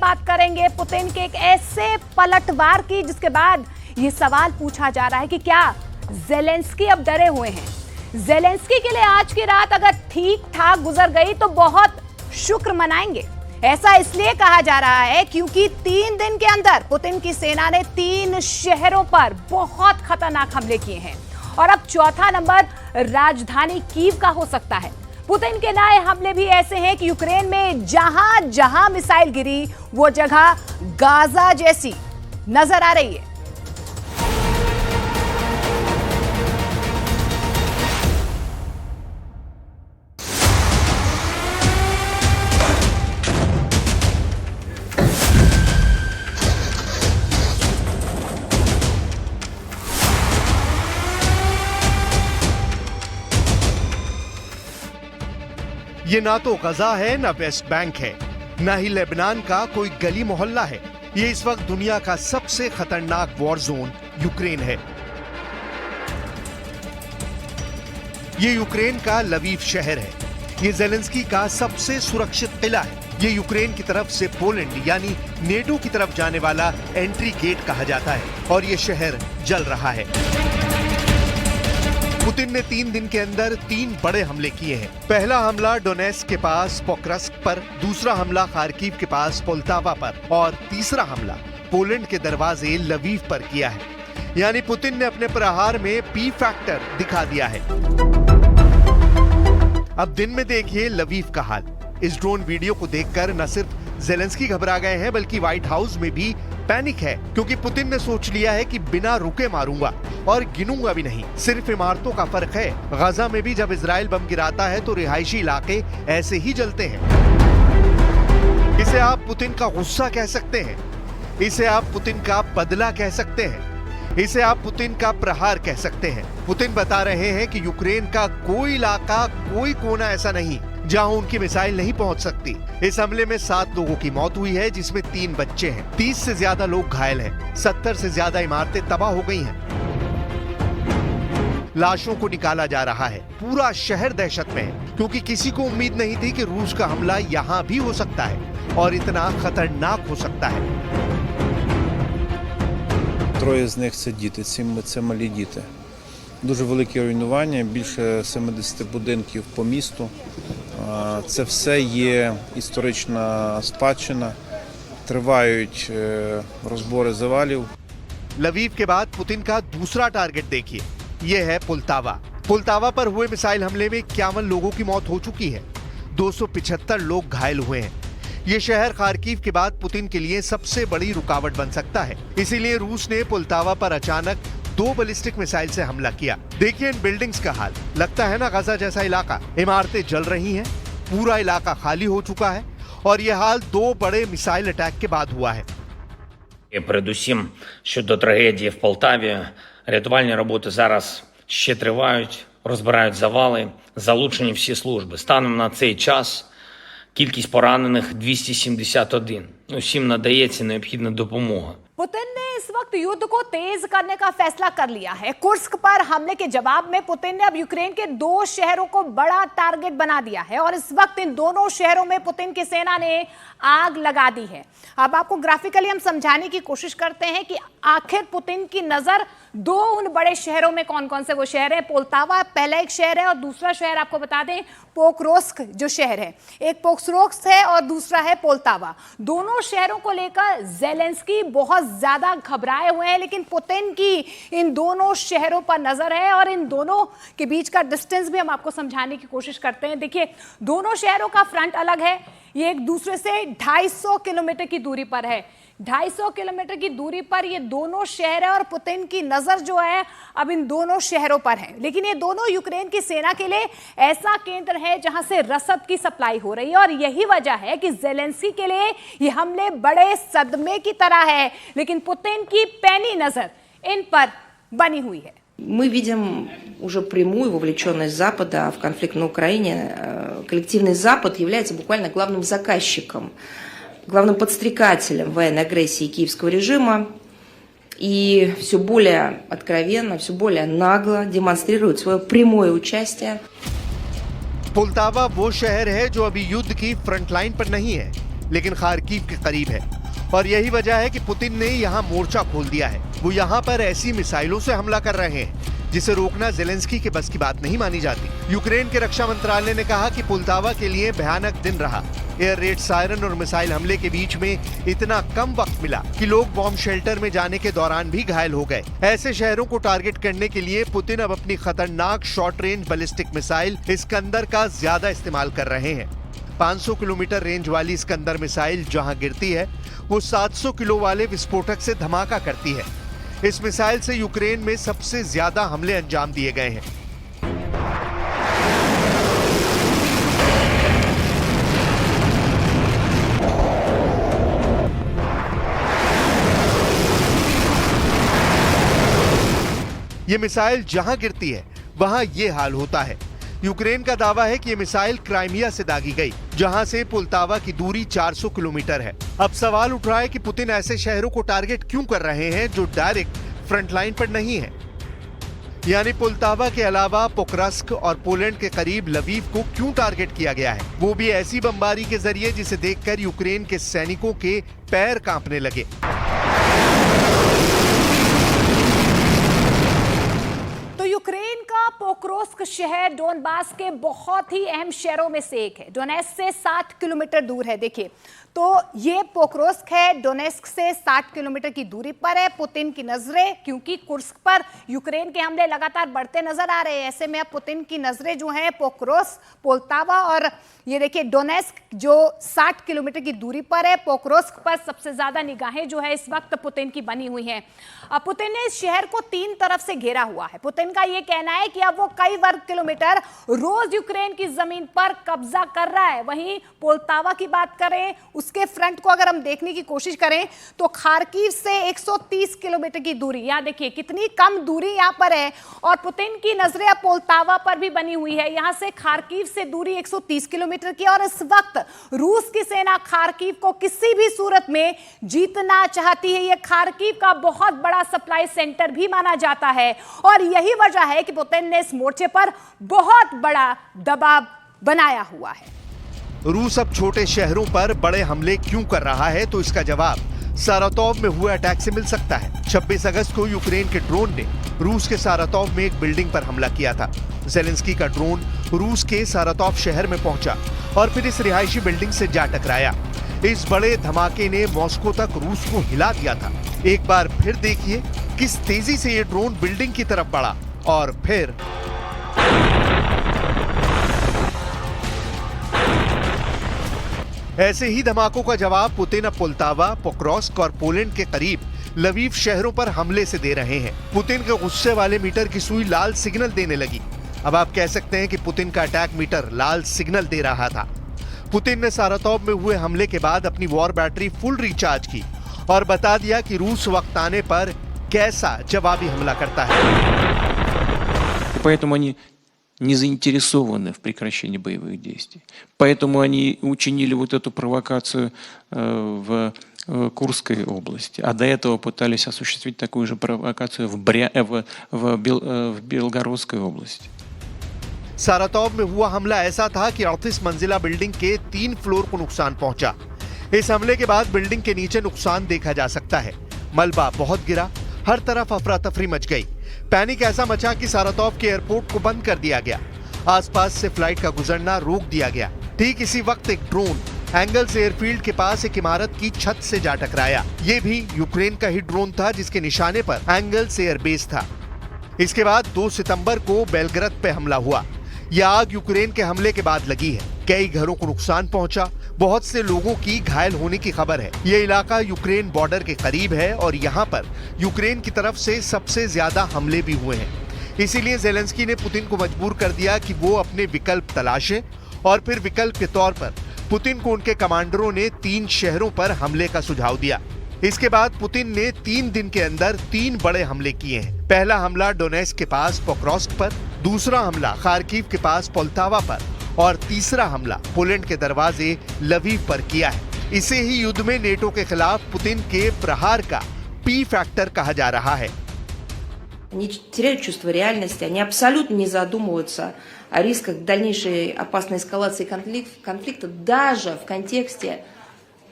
बात करेंगे पुतिन के एक ऐसे पलटवार की जिसके बाद ये सवाल पूछा जा रहा है कि क्या ज़ेलेंस्की अब डरे हुए हैं। ज़ेलेंस्की के लिए आज की रात अगर ठीक ठाक गुजर गई तो बहुत शुक्र मनाएंगे। ऐसा इसलिए कहा जा रहा है क्योंकि 3 दिन के अंदर पुतिन की सेना ने 3 शहरों पर बहुत खतरनाक हमले किए हैं और अब चौथा नंबर राजधानी कीव का हो सकता है। पुतिन के नए हमले भी ऐसे हैं कि यूक्रेन में जहां जहां मिसाइल गिरी वो जगह गाजा जैसी नजर आ रही है। ये ना तो गजा है ना वेस्ट बैंक है, ना ही लेबनान का कोई गली मोहल्ला है। ये इस वक्त दुनिया का सबसे खतरनाक वॉर जोन यूक्रेन है। ये यूक्रेन का लवीव शहर है। ये ज़ेलेंस्की का सबसे सुरक्षित किला है। ये यूक्रेन की तरफ से पोलैंड यानी नेटो की तरफ जाने वाला एंट्री गेट कहा जाता है और ये शहर जल रहा है। पुतिन ने 3 दिन के अंदर 3 बड़े हमले किए हैं। पहला हमला डोनेस्क के पास पोक्रस्क पर, दूसरा हमला खार्किव के पास पोल्टावा पर और तीसरा हमला पोलैंड के दरवाजे लवीव पर किया है। यानी पुतिन ने अपने प्रहार में पी फैक्टर दिखा दिया है। अब दिन में देखिए लवीव का हाल। इस ड्रोन वीडियो को देखकर न सिर्फ ज़ेलेंस्की घबरा गए हैं बल्कि व्हाइट हाउस में भी पैनिक है क्योंकि पुतिन ने सोच लिया है कि बिना रुके मारूंगा और गिनूंगा भी नहीं। सिर्फ इमारतों का फर्क है। गाजा में भी जब इजराइल बम गिराता है तो रिहायशी इलाके ऐसे ही जलते हैं। इसे आप पुतिन का गुस्सा कह सकते हैं, इसे आप पुतिन का बदला कह सकते हैं, इसे आप पुतिन का प्रहार कह सकते हैं। पुतिन बता रहे हैं कि यूक्रेन का कोई इलाका, कोई कोना ऐसा नहीं जहां उनकी मिसाइल नहीं पहुंच सकती। इस हमले में 7 लोगों की मौत हुई है जिसमें 3 बच्चे हैं। 30 से ज्यादा लोग घायल हैं। 70 से ज्यादा इमारतें तबाह हो गई हैं। लाशों को निकाला जा रहा है। पूरा शहर दहशत में है क्योंकि किसी को उम्मीद नहीं थी कि रूस का हमला यहां भी हो सकता है और इतना खतरनाक हो सकता है। 3 з них це діти, 7 це малі діти. Дуже великі руйнування, більше 70 будинків по місту. Це все є історична спадщина. Тривають розбори завалів. लवीव के बाद पुतिन का दूसरा टारगेट देखिए, ये है पोल्टावा। पोल्टावा पर हुए मिसाइल हमले में 51 लोगों की मौत हो चुकी है। 275 लोग घायल हुए हैं। ये शहर खार्किव के बाद पुतिन के लिए सबसे बड़ी रुकावट बन सकता है। इसीलिए रूस ने पोल्टावा पर अचानक 2 बैलिस्टिक मिसाइल से हमला किया। देखिए इन बिल्डिंग्स का हाल। लगता है ना गाजा जैसा इलाका। इमारतें जल रही हैं, पूरा इलाका खाली हो चुका है और यह हाल 2 बड़े मिसाइल अटैक के बाद हुआ है। Передусім щодо трагедії в Полтаві, рятувальні роботи зараз ще тривають, розбирають завали, залучені всі служби. Станом на цей час кількість поранених 271. Усім надається необхідна допомога. पुतिन ने इस वक्त युद्ध को तेज करने का फैसला कर लिया है। कुर्स्क पर हमले के जवाब में पुतिन ने अब यूक्रेन के 2 शहरों को बड़ा टारगेट बना दिया है और इस वक्त इन दोनों शहरों में पुतिन की सेना ने आग लगा दी है। अब आपको ग्राफिकली हम समझाने की कोशिश करते हैं कि आखिर पुतिन की नजर 2 उन बड़े शहरों में कौन कौन से वो शहर है। पोल्टावा पहला एक शहर है और दूसरा शहर आपको बता दें पोक्रोस्क जो शहर है। एक पोक्रोस्क है और दूसरा है पोल्टावा। दोनों शहरों को लेकर ज़ेलेंस्की बहुत ज्यादा घबराए हुए हैं, लेकिन पुतिन की इन दोनों शहरों पर नजर है और इन दोनों के बीच का डिस्टेंस भी हम आपको समझाने की कोशिश करते हैं। देखिए दोनों शहरों का फ्रंट अलग है। ये एक दूसरे से 250 किलोमीटर की दूरी पर है। 250 किलोमीटर की दूरी पर ये दोनों शहर है और पुतिन की नजर जो है अब इन दोनों शहरों पर है। लेकिन ये दोनों यूक्रेन की सेना के लिए ऐसा केंद्र है जहां से रसद की सप्लाई हो रही है और यही वजह है कि ज़ेलेंस्की के लिए ये हमले बड़े सदमे की तरह है, लेकिन पुतिन की पैनी नजर इन पर बनी हुई है। Мы видим уже прямую вовлеченность Запада в конфликт на Украине. Коллективный Запад является буквально главным заказчиком, главным подстрекателем военной агрессии киевского режима и все более откровенно, все более нагло демонстрирует свое прямое участие. पोल्टावा वो शहर है जो अभी युद्ध की फ्रंट लाइन पर नहीं है, लेकिन खार्किव के करीब है। और यही वजह है कि पुतिन ने यहाँ मोर्चा खोल दिया है। वो यहाँ पर ऐसी मिसाइलों से हमला कर रहे हैं जिसे रोकना जेलेंस्की के बस की बात नहीं मानी जाती। यूक्रेन के रक्षा मंत्रालय ने कहा कि पुलतावा के लिए भयानक दिन रहा। एयर रेड, सायरन और मिसाइल हमले के बीच में इतना कम वक्त मिला कि लोग बॉम्ब शेल्टर में जाने के दौरान भी घायल हो गए। ऐसे शहरों को टारगेट करने के लिए पुतिन अब अपनी खतरनाक short range ballistic missile Iskander का ज्यादा इस्तेमाल कर रहे हैं। 500 किलोमीटर रेंज वाली इस्कंदर मिसाइल जहां गिरती है वो 700 किलो वाले विस्फोटक से धमाका करती है। इस मिसाइल से यूक्रेन में सबसे ज्यादा हमले अंजाम दिए गए हैं। ये मिसाइल जहां गिरती है वहां ये हाल होता है। यूक्रेन का दावा है कि ये मिसाइल क्राइमिया से दागी गई, जहां से पुलतावा की दूरी 400 किलोमीटर है। अब सवाल उठ रहा है कि पुतिन ऐसे शहरों को टारगेट क्यों कर रहे हैं जो डायरेक्ट फ्रंट लाइन पर नहीं है। यानी पुलतावा के अलावा पोक्रास्क और पोलैंड के करीब लवीव को क्यों टारगेट किया गया है, वो भी ऐसी बमबारी के जरिए जिसे देखकर यूक्रेन के सैनिकों के पैर कांपने लगे। यूक्रेन का पोक्रोस्क शहर डोनबास के बहुत ही अहम शहरों में से एक है। डोनेस्क से 60 किलोमीटर दूर है। देखिए, तो ये पोक्रोस्क है, डोनेस्क से 60 किलोमीटर की दूरी पर है। पुतिन की नजरें, क्योंकि कुर्स्क पर यूक्रेन के हमले लगातार बढ़ते नजर आ रहे हैं, ऐसे में अब पुतिन की नजरें जो हैं पोक्रोस्क, पोल्तावा और ये देखिए डोनेस्क जो 60 किलोमीटर की दूरी पर है। पोक्रोस्क पर सबसे ज्यादा निगाहें जो है इस वक्त पुतिन की बनी हुई हैं। अब पुतिन ने इस शहर को 3 तरफ से घेरा हुआ है। पुतिन का ये कहना है कि अब वो कई वर्ग किलोमीटर रोज यूक्रेन की जमीन पर कब्जा कर रहा है। वहीं पोल्तावा की बात करें, उसके फ्रंट को अगर हम देखने की कोशिश करें तो खार्किव से 130 किलोमीटर की दूरी, यहां देखिए कितनी कम दूरी यहां पर है। और पुतिन की नजरें अब पोल्तावा पर भी बनी हुई है। यहां से खार्किव से दूरी 130 किलोमीटर की, और इस वक्त रूस की सेना खार्किव को किसी भी सूरत में जीतना चाहती है। यह खार्किव का बहुत बड़ा सप्लाई सेंटर भी माना जाता है, और यही वजह है कि पुतिन ने इस मोर्चे पर बहुत बड़ा दबाव बनाया हुआ है। रूस अब छोटे शहरों पर बड़े हमले क्यों कर रहा है, तो इसका जवाब सारातोव में हुए अटैक से मिल सकता है। 26 अगस्त को यूक्रेन के ड्रोन ने रूस के सारातोव में एक बिल्डिंग पर हमला किया था। जेलेंस्की का ड्रोन रूस के सारातोव शहर में पहुंचा और फिर इस रिहायशी बिल्डिंग से जा टकराया। इस बड़े धमाके ने मॉस्को तक रूस को हिला दिया था। एक बार फिर देखिए किस तेजी से ये ड्रोन बिल्डिंग की तरफ बढ़ा और फिर ऐसे ही धमाकों का जवाब पुतिन अब पोल्तावा, पोक्रोस्क और पोलैंड के करीब लवीव शहरों पर हमले से दे रहे हैं। पुतिन के गुस्से वाले मीटर की सुई लाल सिग्नल देने लगी। अब आप कह सकते हैं कि पुतिन का अटैक मीटर लाल सिग्नल दे रहा था। पुतिन ने सारातोव में हुए हमले के बाद अपनी वॉर बैटरी फुल रिचार्ज की और बता दिया कि रूस वक्त आने पर कैसा जवाबी हमला करता है। Поэтому они не заинтересованы в прекращении боевых действий. Поэтому они учинили вот эту провокацию в Курской области, а до этого пытались осуществить такую же провокацию в Белгородской области. सारातोव में हुआ हमला ऐसा था कि 38 मंजिला बिल्डिंग के 3 फ्लोर को नुकसान पहुंचा। इस हमले के बाद बिल्डिंग के नीचे नुकसान देखा जा सकता है। मलबा बहुत गिरा, हर तरफ अफरा तफरी मच गई। पैनिक ऐसा मचा कि सारातोव के एयरपोर्ट को बंद कर दिया गया। आसपास से फ्लाइट का गुजरना रोक दिया गया। ठीक इसी वक्त एक ड्रोन एंगल्स एयरफील्ड के पास एक इमारत की छत से जा टकराया। ये भी यूक्रेन का ही ड्रोन था जिसके निशाने पर एंगल्स एयरबेस था। इसके बाद 2 सितंबर को बेलग्रद पे हमला हुआ। यह आग यूक्रेन के हमले के बाद लगी है। कई घरों को नुकसान पहुंचा, बहुत से लोगों की घायल होने की खबर है। यह इलाका यूक्रेन बॉर्डर के करीब है और यहाँ पर यूक्रेन की तरफ से सबसे ज्यादा हमले भी हुए हैं। इसीलिए जेलेंस्की ने पुतिन को मजबूर कर दिया कि वो अपने विकल्प तलाशें, और फिर विकल्प के तौर पर पुतिन को उनके कमांडरों ने 3 शहरों पर हमले का सुझाव दिया। इसके बाद पुतिन ने 3 दिन के अंदर 3 बड़े हमले किए हैं। पहला हमला डोनेस्क के पास पोक्रोस्क पर, दूसरा हमला खार्किव के पास पोल्तावा पर, और तीसरा हमला पोलैंड के दरवाजे लवीव पर किया है। इसे ही युद्ध में नेटो के खिलाफ पुतिन के प्रहार का पी फैक्टर कहा जा रहा है। Они теряют чувство реальности, они абсолютно не задумываются о рисках дальнейшей опасной эскалации конфликта, даже в контексте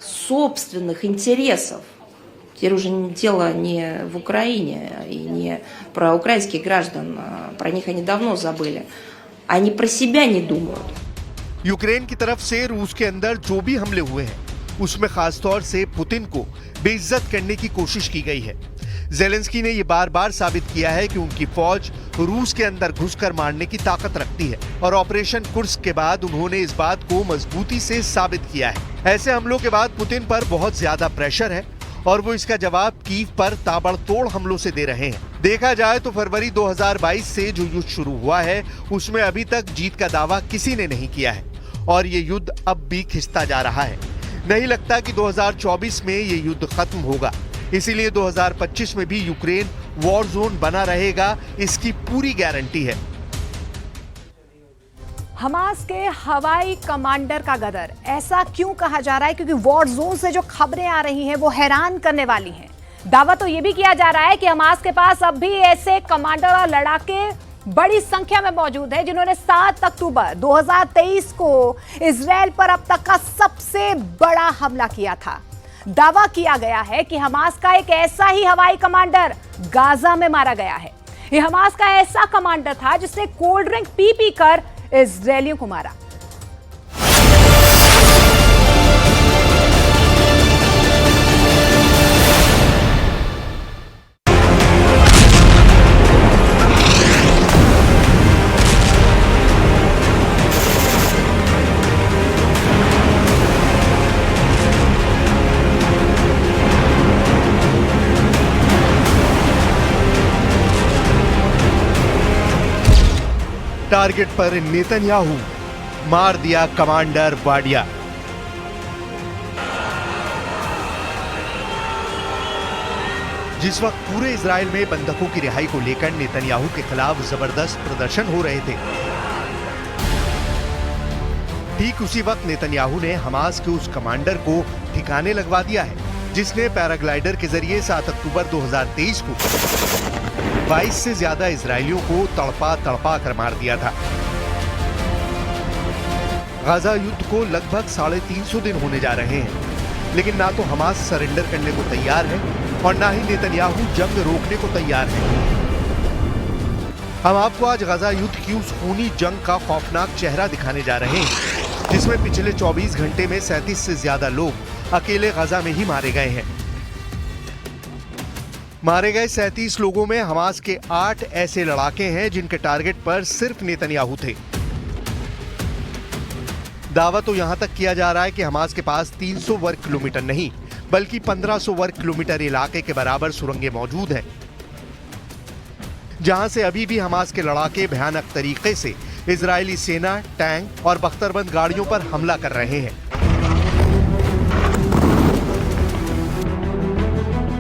собственных интересов. Теперь уже дело не в Украине и не про украинских граждан, про них они давно забыли. Они про себя не думают. यूक्रेन की तरफ से रूस के अंदर जो भी हमले हुए हैं उसमें खासतौर से पुतिन को बेइज्जत करने की कोशिश की गई है। जेलेंस्की ने ये बार बार साबित किया है कि उनकी फौज रूस के अंदर घुसकर मारने की ताकत रखती है और ऑपरेशन कुर्स्क के बाद उन्होंने इस बात को मजबूती से साबित किया है। ऐसे हमलों के बाद पुतिन पर बहुत ज्यादा प्रेशर है और वो इसका जवाब कीव पर ताबड़तोड़ हमलों से दे रहे हैं। देखा जाए तो फरवरी 2022 से जो युद्ध शुरू हुआ है उसमें अभी तक जीत का दावा किसी ने नहीं किया है और ये युद्ध अब भी खिंचता जा रहा है। नहीं लगता कि 2024 में ये युद्ध खत्म होगा, इसीलिए 2025 में भी यूक्रेन वॉर जोन बना रहेगा, इसकी पूरी गारंटी है। हमास के हवाई कमांडर का गदर, ऐसा क्यों कहा जा रहा है? क्योंकि वॉर जोन से जो खबरें आ रही हैं वो हैरान करने वाली हैं। दावा तो ये भी किया जा रहा है कि हमास के पास अब भी ऐसे कमांडर और लड़ाके बड़ी संख्या में मौजूद है जिन्होंने 7 अक्टूबर 2023 को इजराइल पर अब तक का सबसे बड़ा हमला किया था। दावा किया गया है कि हमास का एक ऐसा ही हवाई कमांडर गाजा में मारा गया है। ये हमास का ऐसा कमांडर था जिसने कोल्ड ड्रिंक पी पी कर इजरायलियों को मारा। टारगेट पर नेतन्याहू, मार दिया कमांडर वाडिया। जिस वक्त पूरे इजराइल में बंधकों की रिहाई को लेकर नेतन्याहू के खिलाफ जबरदस्त प्रदर्शन हो रहे थे, ठीक उसी वक्त नेतन्याहू ने हमास के उस कमांडर को ठिकाने लगवा दिया है जिसने पैराग्लाइडर के जरिए 7 अक्टूबर 2023 को 22 से ज्यादा इजरायलियों को तड़पा कर मार दिया था। गाजा युद्ध को लगभग 350 दिन होने जा रहे हैं, लेकिन ना तो हमास सरेंडर करने को तैयार है और ना ही नेतन्याहू जंग रोकने को तैयार है। हम आपको आज गाजा युद्ध की उस खूनी जंग का खौफनाक चेहरा दिखाने जा रहे हैं जिसमें पिछले 24 घंटे में 37 से ज्यादा लोग अकेले गाजा में ही मारे गए हैं। मारे गए 37 लोगों में हमास के 8 ऐसे लड़ाके हैं जिनके टारगेट पर सिर्फ नेतन्याहू थे। दावा तो यहां तक किया जा रहा है कि हमास के पास 300 वर्ग किलोमीटर नहीं बल्कि 1500 वर्ग किलोमीटर इलाके के बराबर सुरंगें मौजूद हैं, जहां से अभी भी हमास के लड़ाके भयानक तरीके से इजरायली सेना, टैंक और बख्तरबंद गाड़ियों पर हमला कर रहे हैं।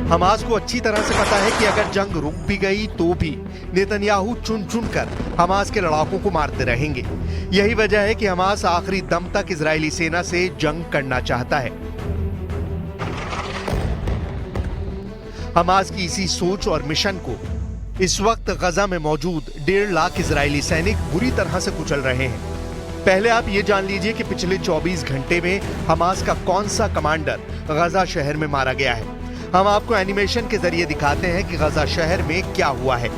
हमास को अच्छी तरह से पता है कि अगर जंग रुक भी गई तो भी नेतन्याहू चुन चुन कर हमास के लड़ाकों को मारते रहेंगे। यही वजह है कि हमास आखिरी दम तक इजरायली सेना से जंग करना चाहता है। हमास की इसी सोच और मिशन को इस वक्त गजा में मौजूद 1.5 लाख इजरायली सैनिक बुरी तरह से कुचल रहे हैं। पहले आप ये जान लीजिए कि पिछले 24 घंटे में हमास का कौन सा कमांडर गजा शहर में मारा गया है। हम आपको एनिमेशन के जरिए दिखाते हैं कि गजा शहर में क्या हुआ है।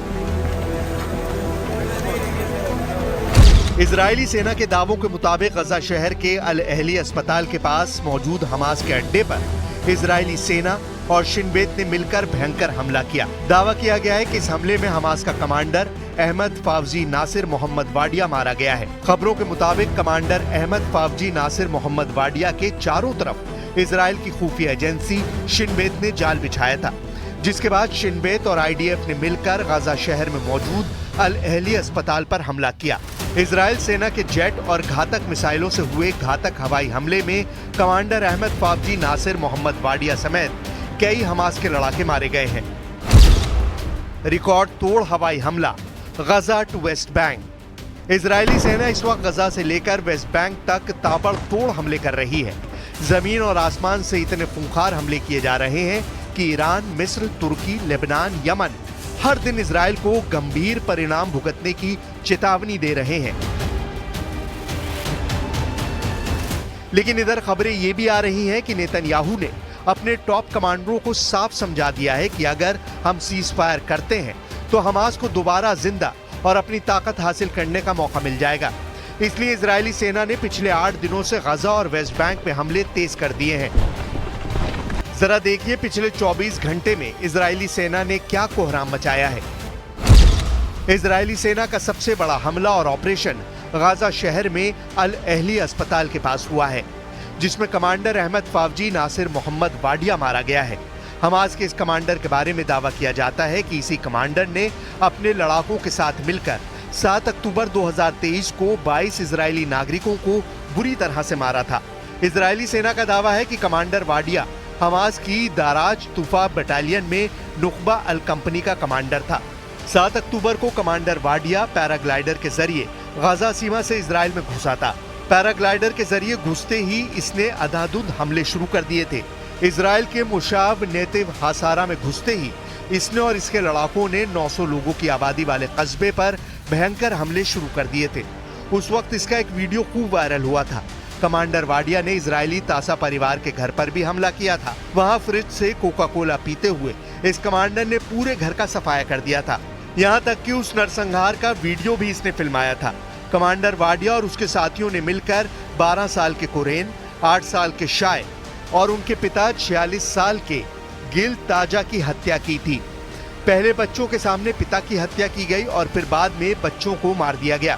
इजरायली सेना के दावों के मुताबिक गजा शहर के अल अहली अस्पताल के पास मौजूद हमास के अड्डे पर इजरायली सेना और शिन बेत ने मिलकर भयंकर हमला किया। दावा किया गया है कि इस हमले में हमास का कमांडर अहमद फावजी नासिर मोहम्मद वाडिया मारा गया है। खबरों के मुताबिक कमांडर अहमद फावजी नासिर मोहम्मद वाडिया के चारों तरफ इजराइल की खुफिया एजेंसी शिन बेत ने जाल बिछाया था, जिसके बाद शिन बेत और आईडीएफ ने मिलकर गाजा शहर में मौजूद अल अहली अस्पताल पर हमला किया। इजराइल सेना के जेट और घातक मिसाइलों से हुए घातक हवाई हमले में कमांडर अहमद फावजी नासिर मोहम्मद वाडिया समेत कई हमास के लड़ाके मारे गए हैं। रिकॉर्ड तोड़ हवाई हमला गजा टू वेस्ट बैंक। इजरायली सेना इस वक्त गजा से लेकर वेस्ट बैंक तक ताबड़तोड़ हमले कर रही है। जमीन और आसमान से इतने खूंखार हमले किए जा रहे हैं कि ईरान, मिस्र, तुर्की, लेबनान, यमन हर दिन इजराइल को गंभीर परिणाम भुगतने की चेतावनी दे रहे हैं। लेकिन इधर खबरें ये भी आ रही हैं कि नेतन्याहू ने अपने टॉप कमांडरों को साफ समझा दिया है कि अगर हम सीज फायर करते हैं तो हमास को दोबारा जिंदा और अपनी ताकत हासिल करने का मौका मिल जाएगा। इसलिए इजरायली सेना ने पिछले 8 दिनों से गजा और वेस्ट बैंक में हमले तेज कर दिए हैं। जरा देखिए पिछले 24 घंटे में इजरायली सेना ने क्या कोहराम मचाया है। इजरायली सेना का सबसे बड़ा हमला और ऑपरेशन गाजा शहर में अल अहली अस्पताल के पास हुआ है, जिसमें कमांडर अहमद फावजी नासिर मोहम्मद वाडिया मारा गया है। हमास के इस कमांडर के बारे में दावा किया जाता है कि इसी कमांडर ने अपने लड़ाकों के साथ मिलकर 7 अक्टूबर 2023 को 22 इजरायली नागरिकों को बुरी तरह से मारा था। इजरायली सेना का दावा है कि कमांडर वाडिया हमास की दाराज तुफा बटालियन में नुकबा अल कंपनी का कमांडर था। 7 अक्टूबर को कमांडर वाडिया पैराग्लाइडर के जरिए गाजा सीमा से इजराइल में घुसा था। पैराग्लाइडर के जरिए घुसते ही इसने अंधाधुंध हमले शुरू कर दिए थे। इजराइल के मुशाब नेतिव हासारा में घुसते ही इसने और इसके लड़ाकों ने 900 लोगों की आबादी वाले कस्बे पर भयंकर हमले शुरू कर दिए थे। उस वक्त इसका एक वीडियो खूब वायरल हुआ था। कमांडर वाडिया ने इजरायली तासा परिवार के घर पर भी हमला किया था। वहां फ्रिज से कोका कोला पीते हुए इस कमांडर ने पूरे घर का सफाया कर दिया था। यहाँ तक कि उस नरसंहार का वीडियो भी इसने फिल्माया था। कमांडर वाडिया और उसके साथियों ने मिलकर 12 साल के कुरैन, 8 साल के शाय और उनके पिता 46 साल के गिल ताजा की हत्या की थी। पहले बच्चों के सामने पिता की हत्या की गई और फिर बाद में बच्चों को मार दिया गया।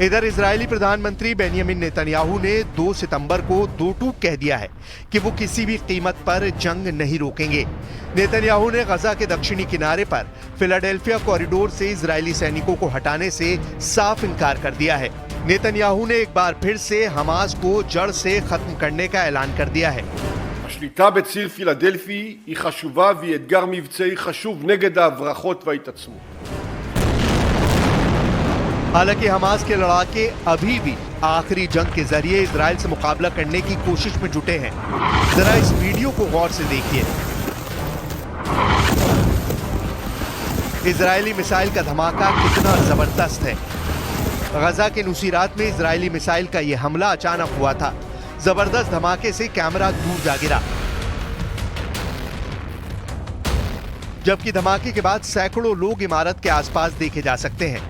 इधर इजरायली प्रधानमंत्री बेंयामिन नेतन्याहू ने 2 सितंबर को दो टूक कह दिया है कि वो किसी भी कीमत पर जंग नहीं रोकेंगे। नेतन्याहू ने गजा के दक्षिणी किनारे पर फिलाडेल्फिया कॉरिडोर से इजरायली सैनिकों को हटाने से साफ इनकार कर दिया है। नेतन्याहू ने एक बार फिर से हमास को जड़ से खत्म करने का ऐलान कर दिया है। השליטה בציר פילדלפי היא חשובה והיא אתגר מבצעי חשוב נגד ההברחות וההתעצמות. हालांकि हमास के लड़ाके अभी भी आखिरी जंग के जरिए इजराइल से मुकाबला करने की कोशिश में जुटे हैं। जरा इस वीडियो को गौर से देखिए। इजरायली मिसाइल का धमाका कितना जबरदस्त है। गजा के नुसीरात में इजरायली मिसाइल का यह हमला अचानक हुआ था। जबरदस्त धमाके से कैमरा दूर जा गिरा, जबकि धमाके के बाद सैकड़ों लोग इमारत के आसपास देखे जा सकते हैं।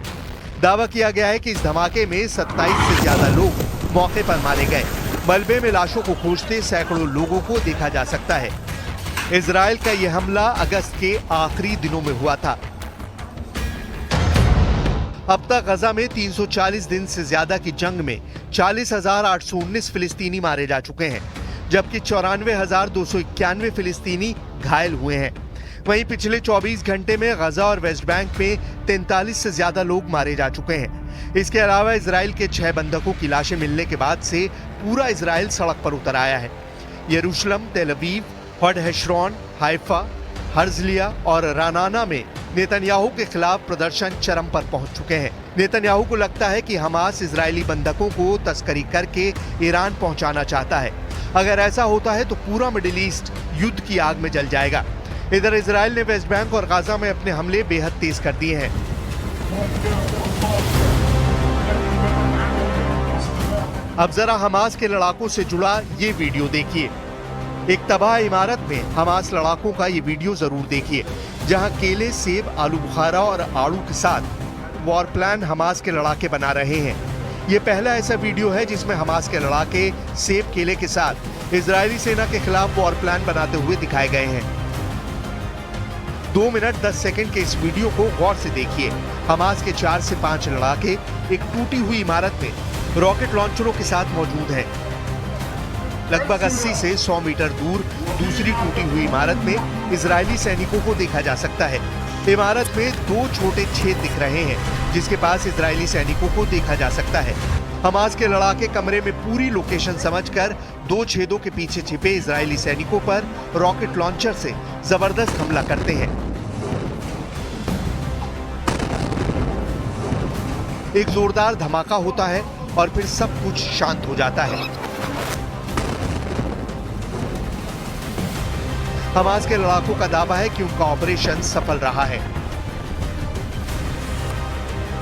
दावा किया गया है कि इस धमाके में 27 से ज्यादा लोग मौके पर मारे गए। मलबे में लाशों को खोजते सैकड़ों लोगों को देखा जा सकता है। इजराइल का यह हमला अगस्त के आखिरी दिनों में हुआ था। अब तक गजा में 340 दिन से ज्यादा की जंग में 40,819 फिलिस्तीनी मारे जा चुके हैं, जबकि 94,291 फिलिस्तीनी घायल हुए हैं। वहीं पिछले 24 घंटे में गजा और वेस्ट बैंक में 43 से ज्यादा लोग मारे जा चुके हैं। इसके अलावा इजराइल के 6 बंधकों की लाशें मिलने के बाद से पूरा इजराइल सड़क पर उतर आया है। यरूशलेम, तेल अवीव, हड हेशरॉन, हाइफा, हर्जलिया और रानाना में नेतन्याहू के खिलाफ प्रदर्शन चरम पर पहुंच चुके हैं। नेतन्याहू को लगता है कि हमास इजरायली बंधकों को तस्करी करके ईरान पहुंचाना चाहता है। अगर ऐसा होता है तो पूरा मिडिल ईस्ट युद्ध की आग में जल जाएगा। इधर इजराइल ने वेस्ट बैंक और गाजा में अपने हमले बेहद तेज कर दिए हैं। अब जरा हमास के लड़ाकों से जुड़ा ये वीडियो देखिए। एक तबाह इमारत में हमास लड़ाकों का ये वीडियो जरूर देखिए, जहां केले, सेब, आलू बुखारा और आड़ू के साथ वॉर प्लान हमास के लड़ाके बना रहे हैं। ये पहला ऐसा वीडियो है जिसमें हमास के लड़ाके सेब, केले के साथ इजरायली सेना के खिलाफ वॉर प्लान बनाते हुए दिखाए गए हैं। 2 मिनट 10 सेकंड के इस वीडियो को गौर से देखिए। हमास के 4 से 5 लड़ाके एक टूटी हुई इमारत में रॉकेट लॉन्चरों के साथ मौजूद हैं। लगभग 80 से 100 मीटर दूर दूसरी टूटी हुई इमारत में इजरायली सैनिकों को देखा जा सकता है। इमारत में 2 छोटे छेद दिख रहे हैं जिसके पास इजरायली सैनिकों को देखा जा सकता है। हमास के लड़ाके कमरे में पूरी लोकेशन समझकर 2 छेदों के पीछे छिपे इजरायली सैनिकों पर रॉकेट लॉन्चर से जबरदस्त हमला करते हैं। एक जोरदार धमाका होता है और फिर सब कुछ शांत हो जाता है। हमास के लड़ाकों का दावा है कि उनका ऑपरेशन सफल रहा है।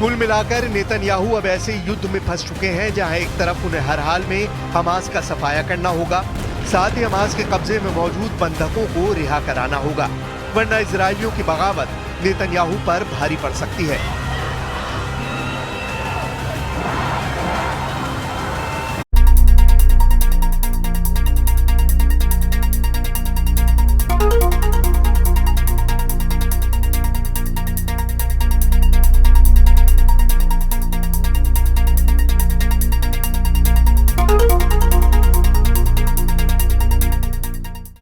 कुल मिलाकर नेतन्याहू अब ऐसे युद्ध में फंस चुके हैं जहां एक तरफ उन्हें हर हाल में हमास का सफाया करना होगा, साथ ही हमास के कब्जे में मौजूद बंधकों को रिहा कराना होगा, वरना इजरायलियों की बगावत नेतन्याहू पर भारी पड़ सकती है।